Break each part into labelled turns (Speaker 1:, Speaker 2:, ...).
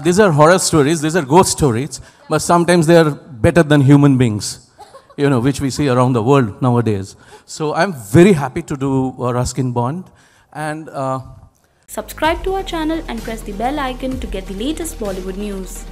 Speaker 1: These are horror stories, these are ghost stories, but sometimes they are better than human beings, you know, which we see around the world nowadays. So I'm very happy to do Ruskin Bond. And
Speaker 2: subscribe to our channel and press the bell icon to get the latest Bollywood news.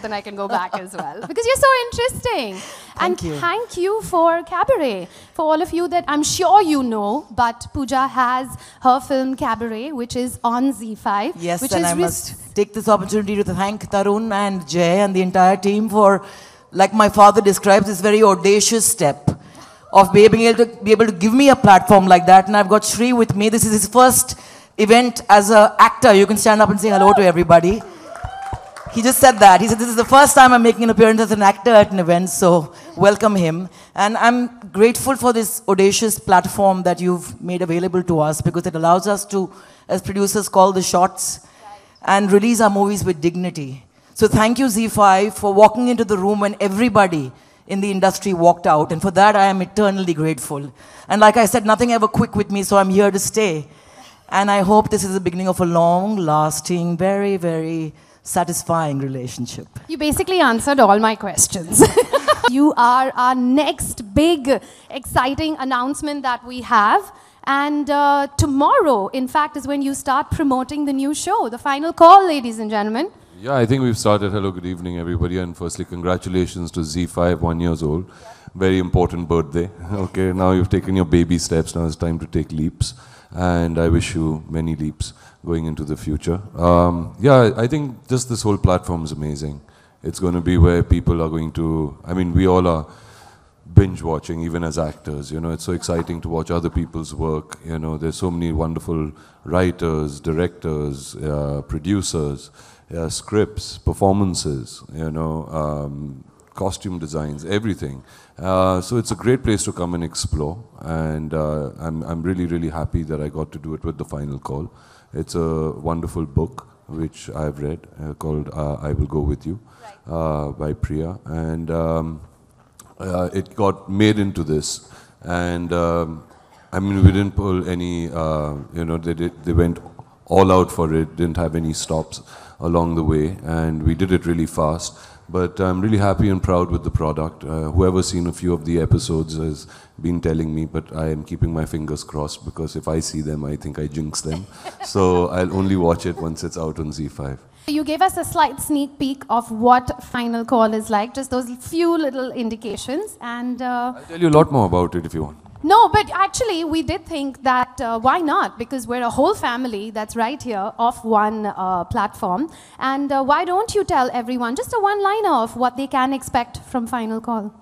Speaker 3: Then I can go back as well, because you're so interesting. Thank you for Cabaret. For all of you that I'm sure you know, but Pooja has her film Cabaret, which is on ZEE5.
Speaker 4: Yes, and I must take this opportunity to thank Tarun and Jay and the entire team for, like my father describes, this very audacious step of being able to give me a platform like that. And I've got Shree with me. This is his first event as an actor. You can stand up and say hello to everybody. He just said that. He said, this is the first time I'm making an appearance as an actor at an event, so welcome him. And I'm grateful for this audacious platform that you've made available to us, because it allows us to, as producers, call the shots and release our movies with dignity. So thank you, ZEE5, for walking into the room when everybody in the industry walked out. And for that, I am eternally grateful. And like I said, nothing ever quick with me, so I'm here to stay. And I hope this is the beginning of a long-lasting, very, very satisfying relationship.
Speaker 3: You basically answered all my questions. You are our next big, exciting announcement that we have. And tomorrow, in fact, is when you start promoting the new show, The Final Call, ladies and gentlemen.
Speaker 5: Yeah, I think we've started. Hello, good evening, everybody. And firstly, congratulations to ZEE5, 1 year old. Very important birthday. Okay, now you've taken your baby steps. Now it's time to take leaps. And I wish you many leaps going into the future. Yeah, I think just this whole platform is amazing. It's going to be where people are going to, I mean, we all are binge watching, even as actors. You know, it's so exciting to watch other people's work. You know, there's so many wonderful writers, directors, producers, scripts, performances, you know, costume designs, everything. So it's a great place to come and explore, and I'm really, really happy that I got to do it with The Final Call. It's a wonderful book which I've read called I Will Go With You by Priya, and it got made into this, and I mean, we didn't pull any, you know, they went all out for it, didn't have any stops along the way, and we did it really fast. But I'm really happy and proud with the product. Whoever's seen a few of the episodes has been telling me, but I am keeping my fingers crossed, because if I see them, I think I jinx them. So I'll only watch it once it's out on Z5.
Speaker 3: You gave us a slight sneak peek of what Final Call is like, just those few little indications. And
Speaker 5: I'll tell you a lot more about it if you want.
Speaker 3: no, but actually we did think that why not? Because we're a whole family that's right here of one platform. And why don't you tell everyone just a one-liner of what they can expect from Final Call?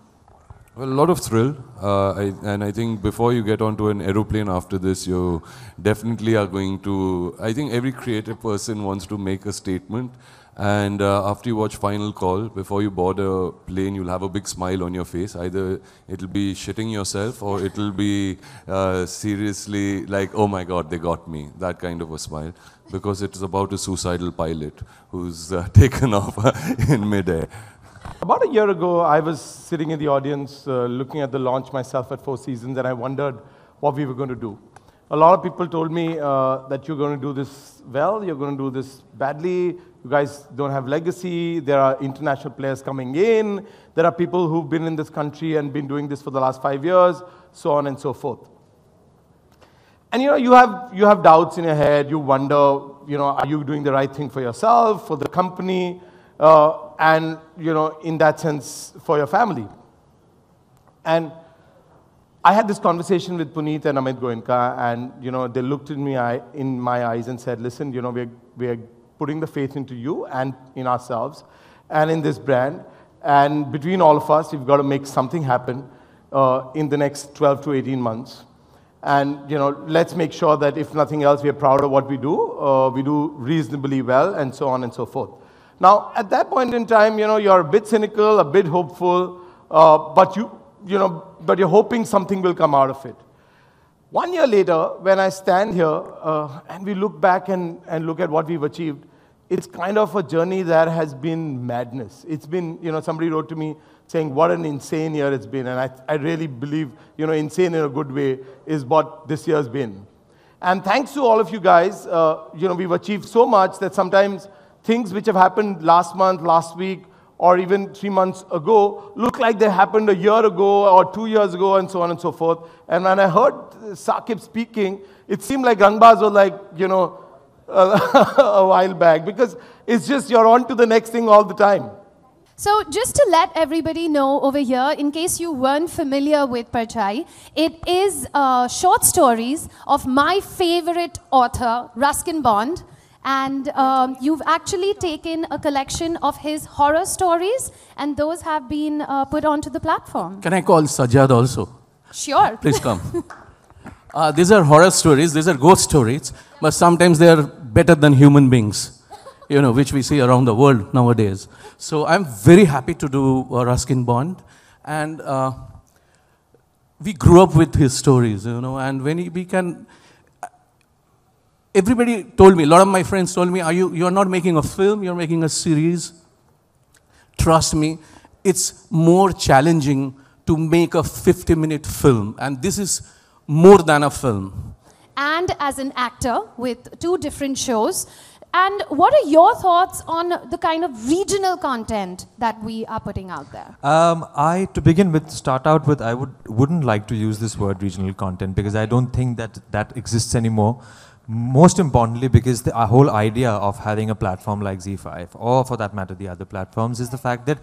Speaker 5: Well, a lot of thrill, and I think before you get onto an aeroplane after this, you definitely are going to, I think every creative person wants to make a statement, and after you watch Final Call, before you board a plane, you'll have a big smile on your face. Either it'll be shitting yourself, or it'll be seriously like, oh my God, they got me, that kind of a smile, because it's about a suicidal pilot who's taken off in midair.
Speaker 6: About a year ago, I was sitting in the audience looking at the launch myself at Four Seasons, and I wondered what we were going to do. A lot of people told me that you're going to do this well, you're going to do this badly, you guys don't have legacy, there are international players coming in, there are people who've been in this country and been doing this for the last 5 years, so on and so forth. And you know, you have doubts in your head, you wonder, you know, are you doing the right thing for yourself, for the company, and, you know, in that sense, for your family. And I had this conversation with Puneet and Amit Goenka, and, you know, they looked at me in my eyes and said, listen, you know, we're putting the faith into you and in ourselves and in this brand. And between all of us, we've got to make something happen in the next 12 to 18 months. And, you know, let's make sure that if nothing else, we are proud of what we do reasonably well, and so on and so forth. Now, at that point in time, you know, you're a bit cynical, a bit hopeful, but you're hoping something will come out of it. 1 year later, when I stand here and we look back and look at what we've achieved, it's kind of a journey that has been madness. It's been, you know, somebody wrote to me saying what an insane year it's been, and I really believe, you know, insane in a good way is what this year's been. And thanks to all of you guys, you know, we've achieved so much that sometimes things which have happened last month, last week, or even 3 months ago, look like they happened a year ago or 2 years ago, and so on and so forth. And when I heard Saqib speaking, it seemed like Gangbaz was like, you know, a while back, because it's just you're on to the next thing all the time.
Speaker 3: So just to let everybody know over here, in case you weren't familiar with Parchai, it is short stories of my favorite author, Ruskin Bond. And you've actually taken a collection of his horror stories, and those have been put onto the platform.
Speaker 1: Can I call Sajjad also?
Speaker 3: Sure.
Speaker 1: Please come. These are horror stories, these are ghost stories, but sometimes they are better than human beings, you know, which we see around the world nowadays. So I'm very happy to do Ruskin Bond, and we grew up with his stories, you know, and when we can... Everybody told me, a lot of my friends told me, you're not making a film, you're making a series. Trust me, it's more challenging to make a 50-minute film, and this is more than a film.
Speaker 3: And as an actor with 2 different shows, and what are your thoughts on the kind of regional content that we are putting out there?
Speaker 7: To begin with, start out with, I wouldn't like to use this word regional content, because I don't think that exists anymore. Most importantly, because the whole idea of having a platform like Z5, or for that matter the other platforms, is the fact that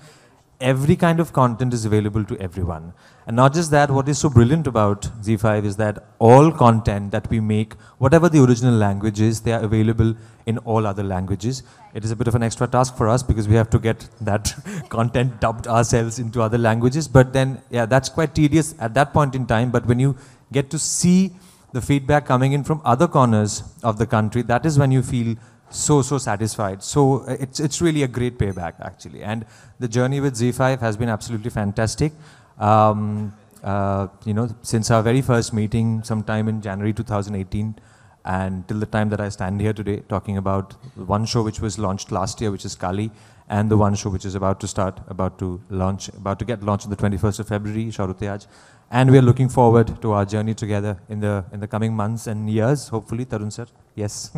Speaker 7: every kind of content is available to everyone. And not just that, what is so brilliant about Z5 is that all content that we make, whatever the original language is, they are available in all other languages. It is a bit of an extra task for us because we have to get that content dubbed ourselves into other languages. But then, yeah, that's quite tedious at that point in time. But when you get to see the feedback coming in from other corners of the country, that is when you feel so satisfied. So it's really a great payback, actually. And the journey with Z5 has been absolutely fantastic. You know, since our very first meeting sometime in January 2018 and till the time that I stand here today talking about one show which was launched last year, which is Kali, and the one show which is about to get launched on the 21st of February, Shaurutyaj. And we are looking forward to our journey together in the coming months and years, hopefully, Tarun sir. Yes.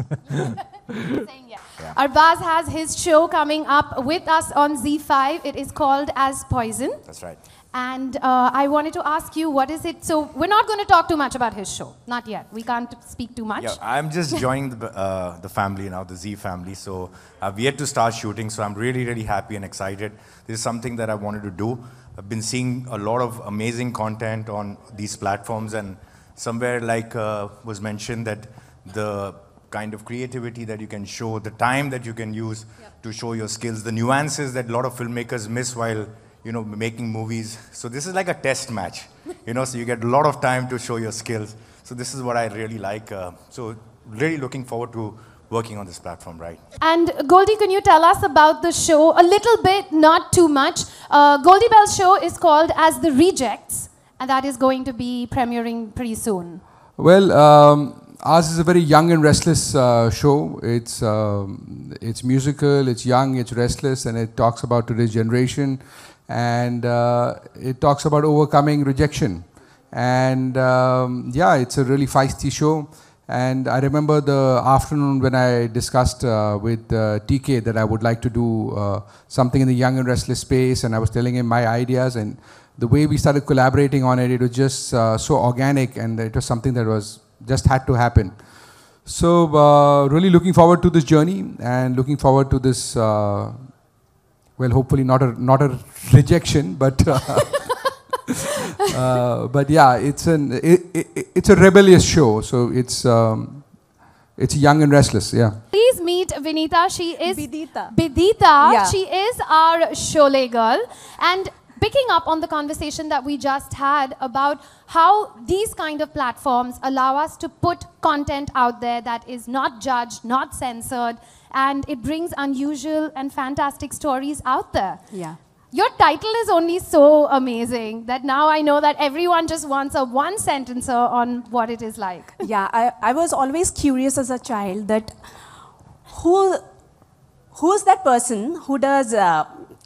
Speaker 3: Arbaz has his show coming up with us on Z5. It is called As Poison.
Speaker 8: That's right.
Speaker 3: And I wanted to ask you, what is it? So we're not going to talk too much about his show. Not yet. We can't speak too much.
Speaker 8: Yeah, I'm just joining the family now, the Z family. So I've yet to start shooting. So I'm really, really happy and excited. This is something that I wanted to do. I've been seeing a lot of amazing content on these platforms. And somewhere like was mentioned that the kind of creativity that you can show, the time that you can use to show your skills, the nuances that a lot of filmmakers miss while, you know, making movies. So this is like a test match, you know, so you get a lot of time to show your skills. So this is what I really like. So really looking forward to working on this platform, right?
Speaker 3: And Goldie, can you tell us about the show a little bit, not too much? Goldie Bell's show is called As the Rejects, and that is going to be premiering pretty soon.
Speaker 9: Well, ours is a very young and restless show. It's musical, it's young, it's restless, and it talks about today's generation. And it talks about overcoming rejection. And yeah, it's a really feisty show. And I remember the afternoon when I discussed with TK that I would like to do something in the young and restless space, and I was telling him my ideas, and the way we started collaborating on it, it was just so organic, and it was something that was just had to happen. So really looking forward to this journey and looking forward to this, well, hopefully not a rejection, but yeah, it's a rebellious show. So it's young and restless. Yeah.
Speaker 3: Please meet Vinita. She is
Speaker 10: Bidita.
Speaker 3: Bidita. She is our Sholay girl. And picking up on the conversation that we just had about how these kind of platforms allow us to put content out there that is not judged, not censored, and it brings unusual and fantastic stories out there.
Speaker 10: Yeah.
Speaker 3: Your title is only so amazing that now I know that everyone just wants a one-sentencer on what it is like.
Speaker 10: Yeah, I was always curious as a child that who's that person who does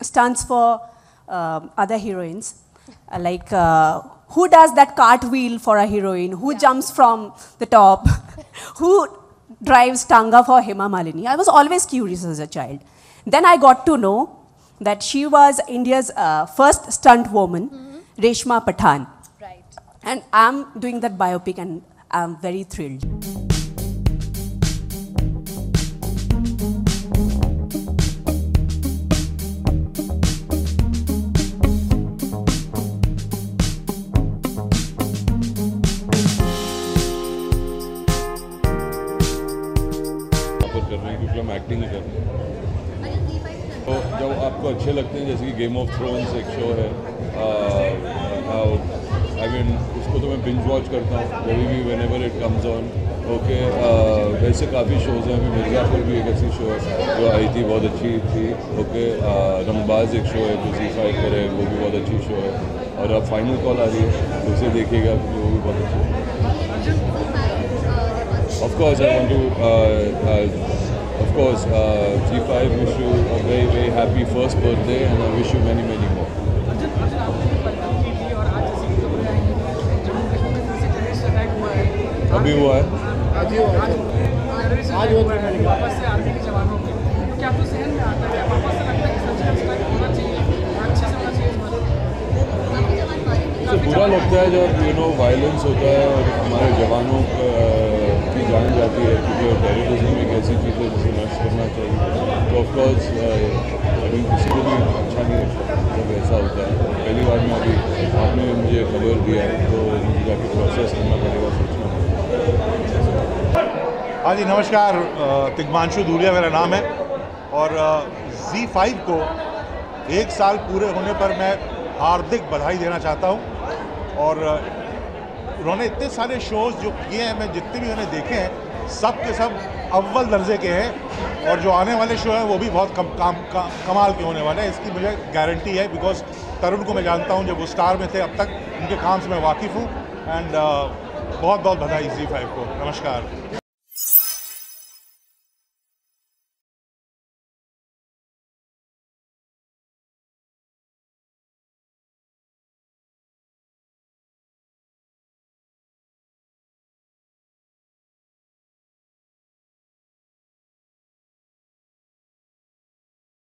Speaker 10: stunts for other heroines? Who does that cartwheel for a heroine? Who jumps from the top? Who drives Tanga for Hema Malini? I was always curious as a child. Then I got to know that she was India's first stunt woman, Reshma Pathan.
Speaker 3: Right.
Speaker 10: And I'm doing that biopic and I'm very thrilled.
Speaker 5: Acting कर तो जब आपको अच्छे लगते हैं जैसे कि game of thrones एक शो है आई मीन उसको तो मैं बिंज वॉच करता हूँ जब भी whenever it comes on okay वैसे काफ़ी शोज़ हैं अभी मिर्ज़ापुर भी एक ऐसी शो है जो आई थी बहुत अच्छी थी ओके रंगबाज एक शो है जो Z5 पर है वो भी बहुत अच्छी शो है और अब फाइनल कॉल आ रही है उसे देखिएगा वो भी बहुत अच्छी है of course I want to Of course, Z5 wish you a very, very happy first birthday and I wish you many, many more. अभी हुआ है? आज हुआ है। बुरा लगता है जब वायलेंस होता है और हमारे जवानों की जान जाती है क्योंकि टेररिज्म
Speaker 11: ऐसी चीज़ें जैसे नर्स करना चाहिए, तो ऑफकोर्स अभी किसी को भी अच्छा नहीं लगता जब ऐसा होता है। पहली बार में अभी आपने मुझे खबर दिया है तो मुझे काफ़ी प्रोसेस करना पड़ेगा, सोचना पड़ेगा।
Speaker 12: हाँ जी नमस्कार, तिग्मांशु धूलिया मेरा नाम है और Z5 को 1 साल पूरे होने पर मैं हार्दिक बधाई देना चाहता हूँ। और उन्होंने इतने सारे शोज़ जो किए हैं, मैं जितने भी उन्होंने देखे हैं सब के सब अव्वल दर्जे के हैं, और जो आने वाले शो हैं वो भी बहुत कमाल के होने वाले हैं, इसकी मुझे गारंटी है। बिकॉज तरुण को मैं जानता हूँ, जब वो स्टार में थे अब तक उनके काम से मैं वाकिफ़ हूँ। एंड बहुत बहुत बधाई Z5 को। नमस्कार।